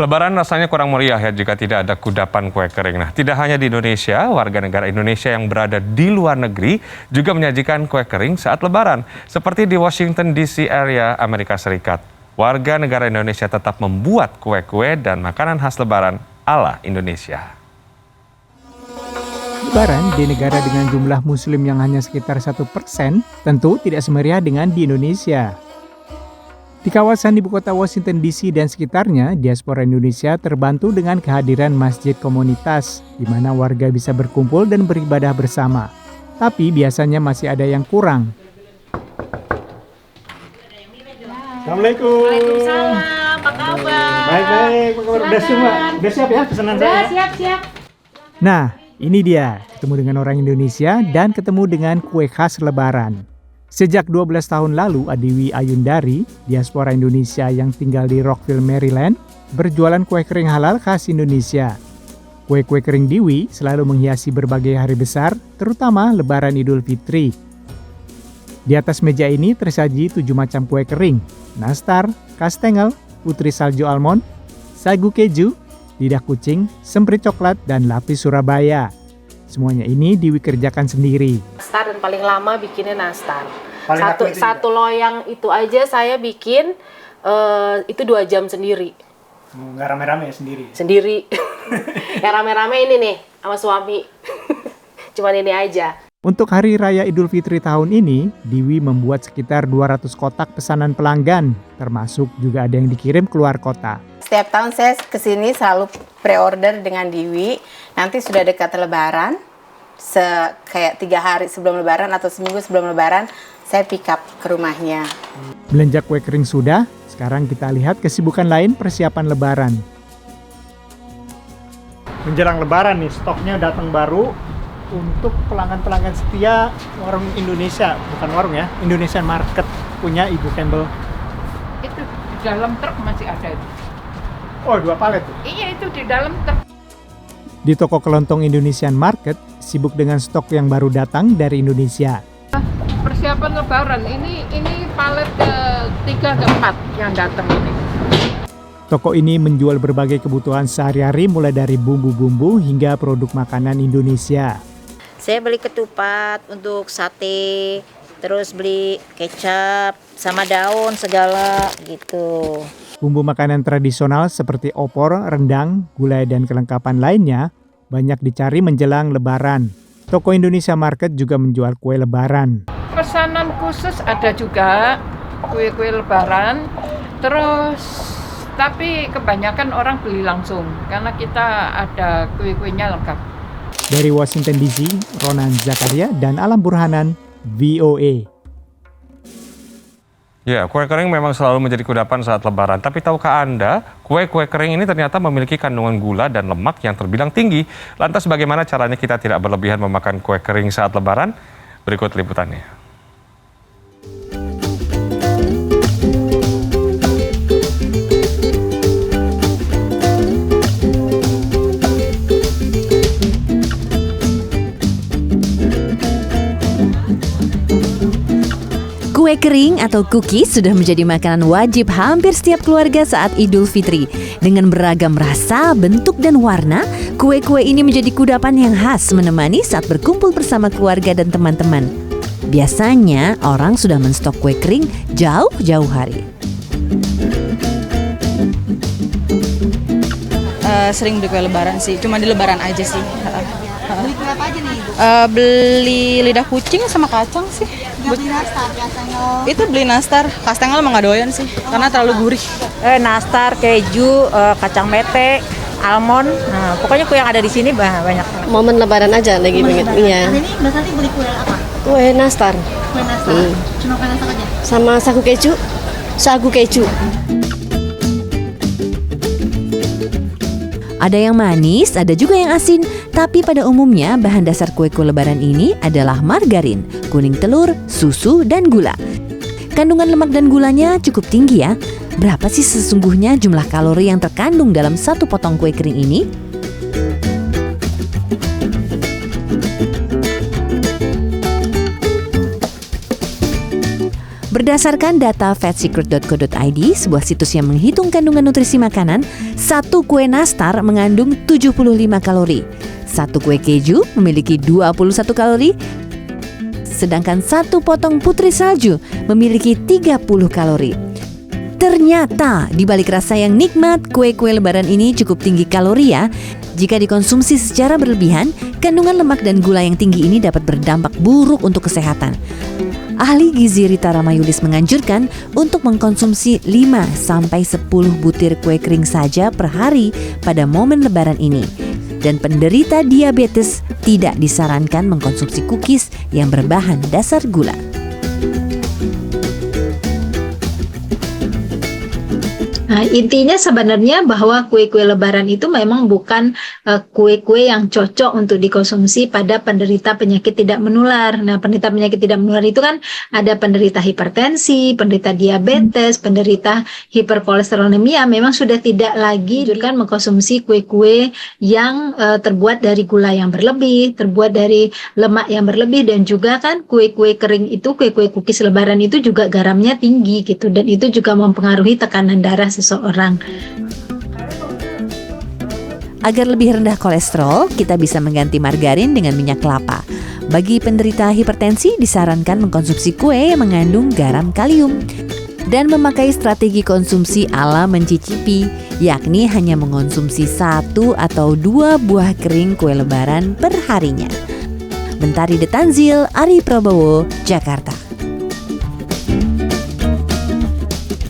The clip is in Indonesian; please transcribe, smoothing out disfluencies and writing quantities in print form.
Lebaran rasanya kurang meriah ya jika tidak ada kudapan kue kering. Nah, tidak hanya di Indonesia, warga negara Indonesia yang berada di luar negeri juga menyajikan kue kering saat Lebaran. Seperti di Washington DC area Amerika Serikat. Warga negara Indonesia tetap membuat kue-kue dan makanan khas Lebaran ala Indonesia. Lebaran di negara dengan jumlah muslim yang hanya sekitar 1%, tentu tidak semeriah dengan di Indonesia. Di kawasan ibu kota Washington DC dan sekitarnya, diaspora Indonesia terbantu dengan kehadiran masjid komunitas, di mana warga bisa berkumpul dan beribadah bersama. Tapi biasanya masih ada yang kurang. Assalamualaikum. Waalaikumsalam, apa kabar? Baik-baik, apa kabar? Udah semua? Udah siap ya pesanan saya? Udah siap-siap. Nah, ini dia, ketemu dengan orang Indonesia dan ketemu dengan kue khas Lebaran. Sejak 12 tahun lalu, Adiwi Ayundari, diaspora Indonesia yang tinggal di Rockville, Maryland, berjualan kue kering halal khas Indonesia. Kue-kue kering Diwi selalu menghiasi berbagai hari besar, terutama Lebaran Idul Fitri. Di atas meja ini tersaji 7 macam kue kering, nastar, kastengel, putri salju almond, sagu keju, lidah kucing, semprit coklat, dan lapis Surabaya. Semuanya ini Diwi kerjakan sendiri. Nastar dan paling lama bikinnya nastar. Paling laku itu Satu loyang itu aja saya bikin itu 2 jam sendiri. Nggak rame-rame ya sendiri? Sendiri. Yang rame-rame ini nih sama suami. Cuman ini aja. Untuk Hari Raya Idul Fitri tahun ini, Diwi membuat sekitar 200 kotak pesanan pelanggan, termasuk juga ada yang dikirim keluar kota. Setiap tahun saya kesini selalu pre-order dengan Diwi. Nanti sudah dekat Lebaran, kayak 3 hari sebelum Lebaran atau seminggu sebelum Lebaran, saya pick up ke rumahnya. Belanja kue kering sudah, sekarang kita lihat kesibukan lain persiapan Lebaran. Menjelang Lebaran nih, stoknya datang baru untuk pelanggan-pelanggan setia warung Indonesia. Bukan warung ya, Indonesian Market punya Ibu Campbell. Itu di dalam truk masih ada itu. Oh, 2 palet tuh? Iya, itu di dalam truk. Di toko kelontong Indonesian Market, sibuk dengan stok yang baru datang dari Indonesia. Persiapan Lebaran ini palet ke-3 ke-4 yang datang ini. Toko ini menjual berbagai kebutuhan sehari-hari mulai dari bumbu-bumbu hingga produk makanan Indonesia. Saya beli ketupat untuk sate, terus beli kecap sama daun segala gitu. Bumbu makanan tradisional seperti opor, rendang, gulai, dan kelengkapan lainnya banyak dicari menjelang Lebaran. Toko Indonesia Market juga menjual kue Lebaran. Pesanan khusus ada juga, kue-kue Lebaran. Terus, tapi kebanyakan orang beli langsung, karena kita ada kue-kuenya lengkap. Dari Washington DC, Ronan Zakaria dan Alam Burhanan, VOA. Ya, kue kering memang selalu menjadi kudapan saat Lebaran. Tapi tahukah Anda, kue-kue kering ini ternyata memiliki kandungan gula dan lemak yang terbilang tinggi. Lantas bagaimana caranya kita tidak berlebihan memakan kue kering saat Lebaran? Berikut liputannya. Kue kering atau cookies sudah menjadi makanan wajib hampir setiap keluarga saat Idul Fitri. Dengan beragam rasa, bentuk, dan warna, kue-kue ini menjadi kudapan yang khas menemani saat berkumpul bersama keluarga dan teman-teman. Biasanya, orang sudah menstok kue kering jauh-jauh hari. Sering beli kue Lebaran sih, cuma di Lebaran aja sih. Beli kue apa aja nih Ibu? Beli lidah kucing sama kacang sih. Beli nastar, kastengel. Itu beli nastar, kastengel emang gak doyan sih, karena terlalu gurih. Nastar, keju, kacang mete, almond. Nah, pokoknya kue yang ada di sini banyak. Momen Lebaran aja lagi pengen. Iya. Hari ini Mbak Santi beli kue apa? Kue nastar. Kue nastar. Cuma kue nastar aja. Sama sagu keju. Sagu keju. Ada yang manis, ada juga yang asin. Tapi pada umumnya bahan dasar kue-kue Lebaran ini adalah margarin, kuning telur, susu, dan gula. Kandungan lemak dan gulanya cukup tinggi ya. Berapa sih sesungguhnya jumlah kalori yang terkandung dalam satu potong kue kering ini? Berdasarkan data fatsecret.co.id, sebuah situs yang menghitung kandungan nutrisi makanan, satu kue nastar mengandung 75 kalori. Satu kue keju memiliki 21 kalori, sedangkan satu potong putri salju memiliki 30 kalori. Ternyata di balik rasa yang nikmat, kue-kue lebaran ini cukup tinggi kalori ya. Jika dikonsumsi secara berlebihan, kandungan lemak dan gula yang tinggi ini dapat berdampak buruk untuk kesehatan. Ahli gizi Rita Ramayulis menganjurkan untuk mengkonsumsi 5-10 butir kue kering saja per hari pada momen lebaran ini. Dan penderita diabetes tidak disarankan mengkonsumsi cookies yang berbahan dasar gula. Nah, intinya sebenarnya bahwa kue-kue lebaran itu memang bukan kue-kue yang cocok untuk dikonsumsi pada penderita penyakit tidak menular. Nah, penderita penyakit tidak menular itu kan ada penderita hipertensi, penderita diabetes, penderita hiperkolesterolemia, memang sudah tidak lagi dianjurkan mengkonsumsi kue-kue yang terbuat dari gula yang berlebih, terbuat dari lemak yang berlebih, dan juga kan kue-kue kering itu, kue-kue cookies lebaran itu juga garamnya tinggi gitu, dan itu juga mempengaruhi tekanan darah seseorang. Agar lebih rendah kolesterol, kita bisa mengganti margarin dengan minyak kelapa. Bagi penderita hipertensi, disarankan mengkonsumsi kue yang mengandung garam kalium dan memakai strategi konsumsi ala mencicipi, yakni hanya mengonsumsi 1 atau 2 buah kering kue lebaran per harinya. Mentari De Tanzil, Ari Prabowo, Jakarta.